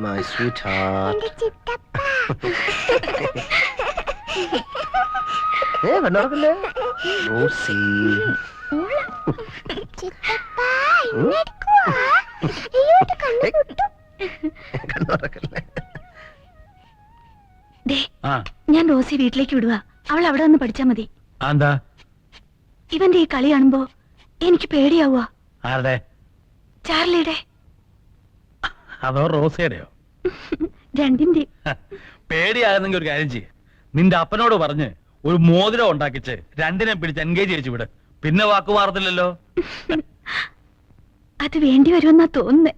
My sweetheart. കണ്ണോർക്കല്ലേ Rossi. കണ്ണോർക്കല്ലേ. ഞാൻ Rossi വീട്ടിലേക്ക് വിടുക. അവൾ അവിടെ വന്ന് പഠിച്ചാ മതി. എന്താ ഇവന്റെ ഈ കളി കാണുമ്പോ എനിക്ക് പേടിയാവുക. ആരുടെ? ചാർലിയുടെ. അതോ റോസയുടെയോ? രണ്ടിന്റെ. പേടിയാകുന്നെങ്കിൽ ഒരു കാര്യം ചെയ്യ്, നിന്റെ അപ്പനോട് പറഞ്ഞ് ഒരു മോതിരം ഉണ്ടാക്കിച്ച് രണ്ടിനെ പിടിച്ച് എൻഗേജ് ചെയ്യിച്ചു വിട്. പിന്നെ വാക്ക് മാറത്തില്ലല്ലോ. അത് വേണ്ടി വരുമെന്നാ തോന്നുന്നേ.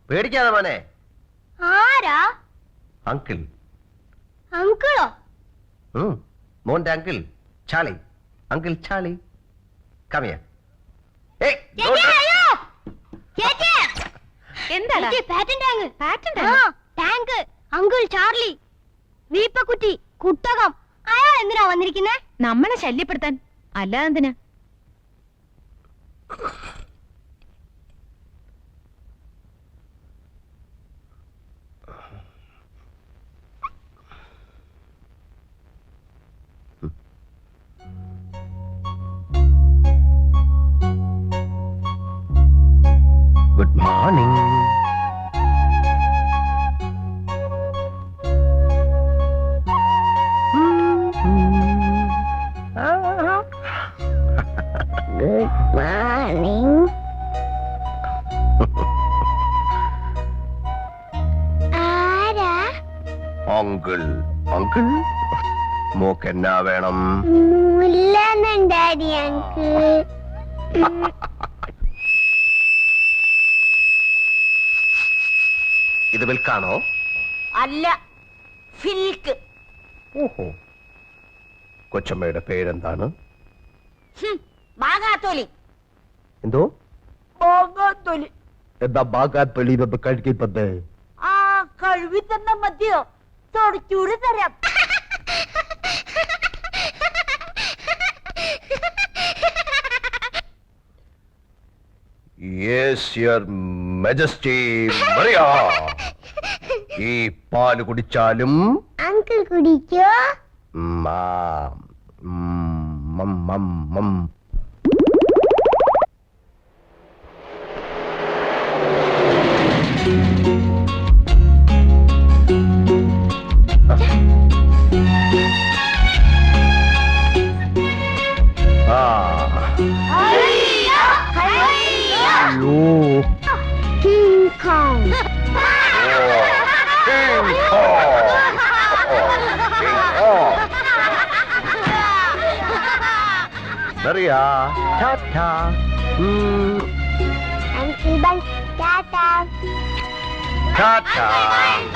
പേടിക്കാതെ മോനെ. ആരാ? അങ്കിൾ. അങ്കിളോ? മോന്റെ uncle Charlie. Uncle Charlie. Come here. Uncle Charlie, വീപ്പക്കുറ്റി, കുട്ടകം. അയാൾ എന്തിനാ വന്നിരിക്കുന്നേ? നമ്മളെ ശല്യപ്പെടുത്താൻ. അല്ലാതെ എന്തിനാ? Good morning. Good morning. ആരാ? അങ്കിൾ. അങ്കിൾ മോക്ക് എന്നാ വേണം? മുല്ലെന്നുണ്ടാടി അങ്കിൾ. ഇത് വിൽക്കാണോ? അല്ല, ഫിൽക്ക്. ഓഹോ. കൊച്ചമ്മയുടെ പേരെന്താണ്? ബാഗാത്തോലി. എന്തോ? ബാഗാത്തോലി. എന്താ ബാഗാത്തൊലി കഴിക്കുന്നത്? ആ, കഴുകി തന്ന മതിയോ? തുടച്ചൂട് തരാം. Yes, your majesty. മറിയ, ഈ പാല് കുടിച്ചാലും uncle കുടിക്കോ? King Kong. King Kong. Maria, tata. Uncle Bun, tata. Tata.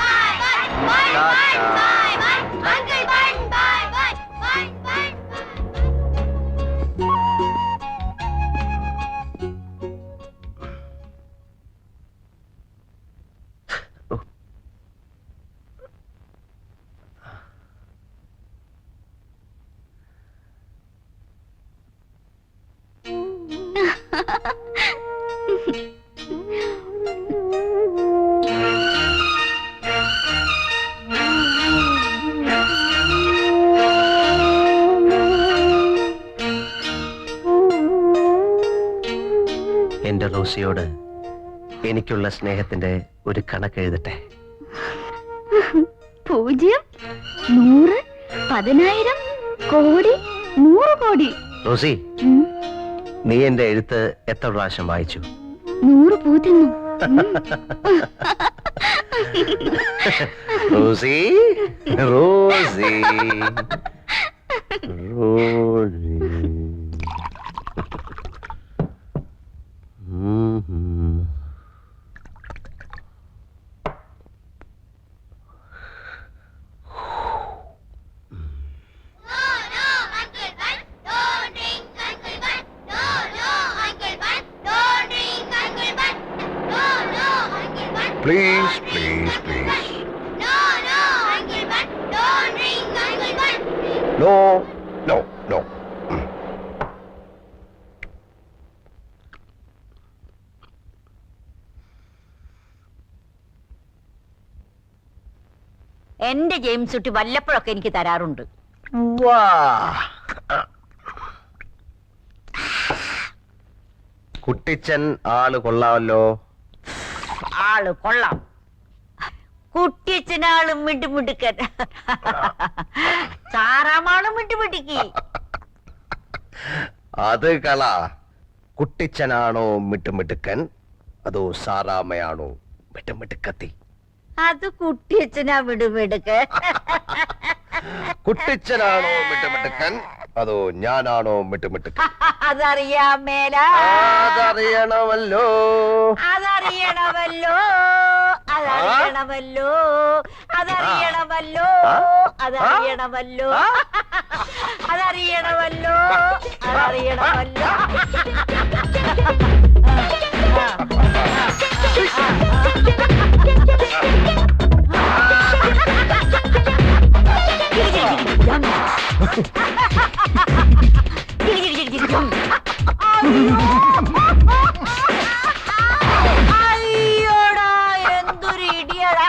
Tata. Uncle Bun, bye bye. Bye bye. എന്റെ റോസിയോട് എനിക്കുള്ള സ്നേഹത്തിന്റെ ഒരു കണക്ക് എഴുതട്ടെ. 0, 100, 10,000 കോടി 100 കോടി. റോസി, ഉം, നീ എന്റെ എഴുത്ത് എത്ര പ്രാവശ്യം വായിച്ചു? 100 പൂ തിന്നു. Rosie, Rosie, Rosie. Please, please, please. No. എന്റെ ജെയിംസ് കുട്ടി വല്ലപ്പോഴൊക്കെ എനിക്ക് തരാറുണ്ട്. കുട്ടിച്ചൻ ആള് കൊള്ളാമല്ലോ. ആള് കൊള്ളാം. കുട്ടിയച്ഛനാളും മിണ്ടുമിടുക്കൻ. സാറാമാളും മിണ്ടുമിടുക്കി. അത് കള. കുട്ടിച്ചനാണോ മിട്ടുമിട്ടുക്കൻ, അതോ സാറാമയാണോ മിട്ടുമിട്ടുക്കത്തി? അത് കുട്ടിയച്ഛനാ മിടുമിടുക്കൻ. കുട്ടിച്ചനാണോ മിട്ടുമിട്ടുക്കൻ, അതോ ഞാനാണോ മിട്ടുമിട്ടുക്കൻ? അതറിയാൻ മേല. അതറിയണമല്ലോ. അതറിയണമല്ലോ. അതറിയണമല്ലോ. അതറിയണമല്ലോ. അതറിയണമല്ലോ. അതറിയണമല്ലോ. അതറിയണമല്ലോ. അയ്യോടാ, എന്തൊരു ഇടിയടാ.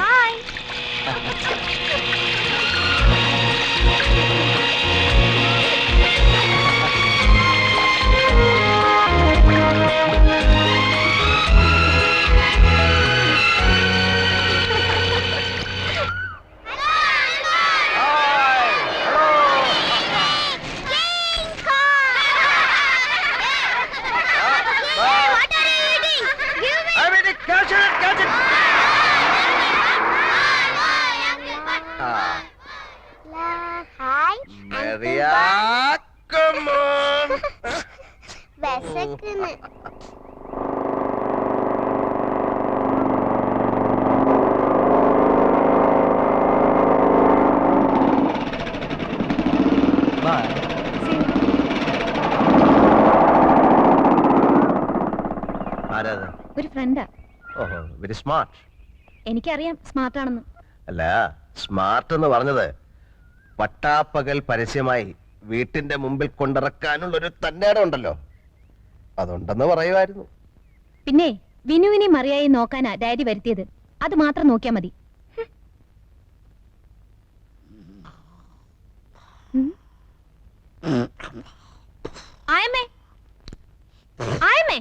ഹായ്. Maria, come on. വിശക്കുന്നു. ആരാത്? ഒരു ഫ്രണ്ടാ. ഓഹോ, വെരി സ്മാർട്ട്. എനിക്കറിയാം സ്മാർട്ട് ആണെന്ന്. അല്ല, സ്മാർട്ട് എന്ന് പറഞ്ഞത് പട്ടാപ്പകൽ പരസ്യമായി വീട്ടിന്റെ മുമ്പിൽ കൊണ്ടിറക്കാനുള്ള ഒരു തന്നേടം ഉണ്ടല്ലോ, അതുണ്ടെന്ന് പറയുമായിരുന്നു. പിന്നെ വിനുവിനെ മറിയായി നോക്കാനാ ഡാഡി വരുത്തിയത്. അത് മാത്രം നോക്കിയാ മതി. ആയമേ, ആയമേ,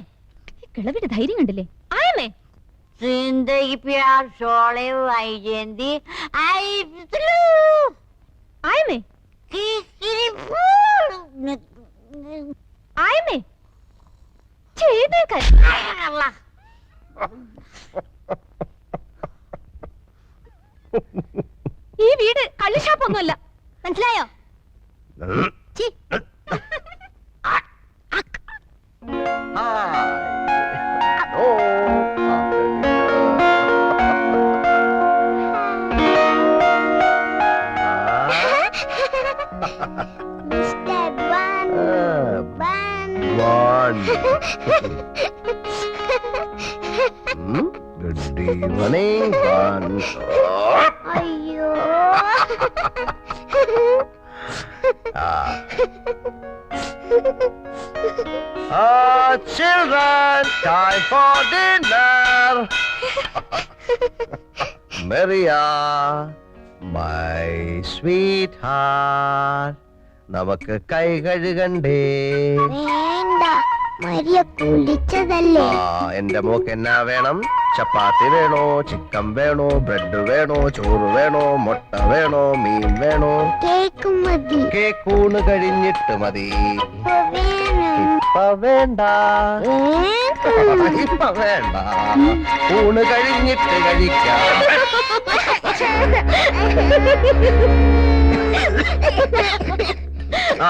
കിളവിയുടെ ധൈര്യം കണ്ടില്ലേ? ആയമേ, जिंदगी प्यार शोले आई जेंदी आई ആയമേ, ആയമേ, ചെയ്തേക്കാൻ. ഈ വീട് കള്ളുഷാപ്പൊന്നുമല്ല, മനസ്സിലായോ? ഛീ. Good evening, Bun. അയ്യോ. Children, time for dinner. Maria, my sweetheart, നമുക്ക് കൈ കഴുകണ്ടേ? വേണ്ട. മരിയ കുളിച്ചതല്ലേ എന്റെ മോക്ക് എന്നാ വേണം? ചപ്പാത്തി വേണോ, ചിക്കൻ വേണോ, ബ്രെഡ് വേണോ, ചോറ് വേണോ, മുട്ട വേണോ, മീൻ വേണോ? കേക്ക് മതി. കേക്കൂണ് കഴിഞ്ഞിട്ട് മതി. ഇപ്പൊ വേണം. ഇപ്പൊ വേണ്ട, ഇപ്പൊ വേണ്ട, ഊണ് കഴിഞ്ഞിട്ട് കഴിക്കാം. ആ,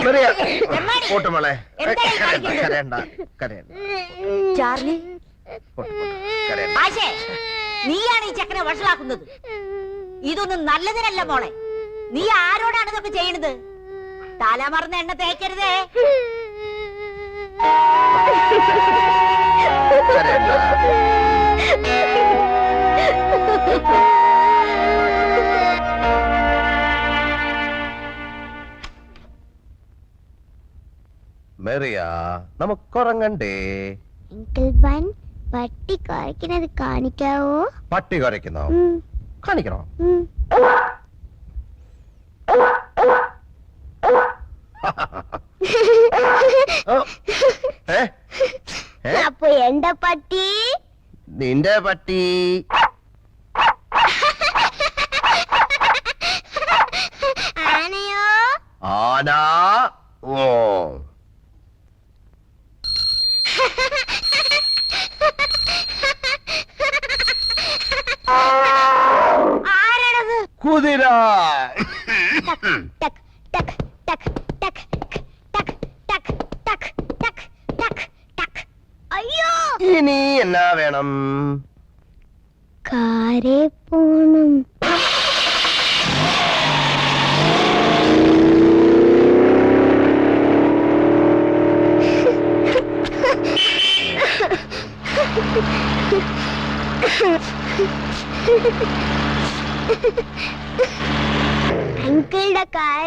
മറിയ, പോട്ട് മോളെ. കരയണ്ട, കരയണ്ട, ചാർലി പോട്ട്, പോട്ട്, കരയണ്ട. ആശേ നീയാണ് ഈ ചക്കനെ വഷളാക്കുന്നത്. ഇതൊന്നും നല്ലതിനല്ല മോളെ. നീ ആരോടാണ് ഇതൊക്കെ ചെയ്യണത്? തലമറന്ന് എണ്ണ തേക്കരുതേ. കരയണ്ട. മെറിയ, നമുക്കുറങ്ങണ്ടേ? അങ്കിൾ ബൻ പട്ടി കുറയ്ക്കുന്നത് കാണിക്കാവോ? പട്ടി കുറയ്ക്കുന്നോ? കാണിക്കണോ? ഓ, ഏ? ഏ? അപ്പൊ എന്റെ പട്ടി നിന്റെ പട്ടി ആനയോ? ആന. ഓ, ആരാണത്? കുതിര. ടക് ടക് ടക് ടക് ടക് ടക് ടക് ടക് ടക് ടക്. അയ്യോ, ഇനി എന്നാ വേണം? കാരേ പോണം. അങ്കിളുടെ കാർ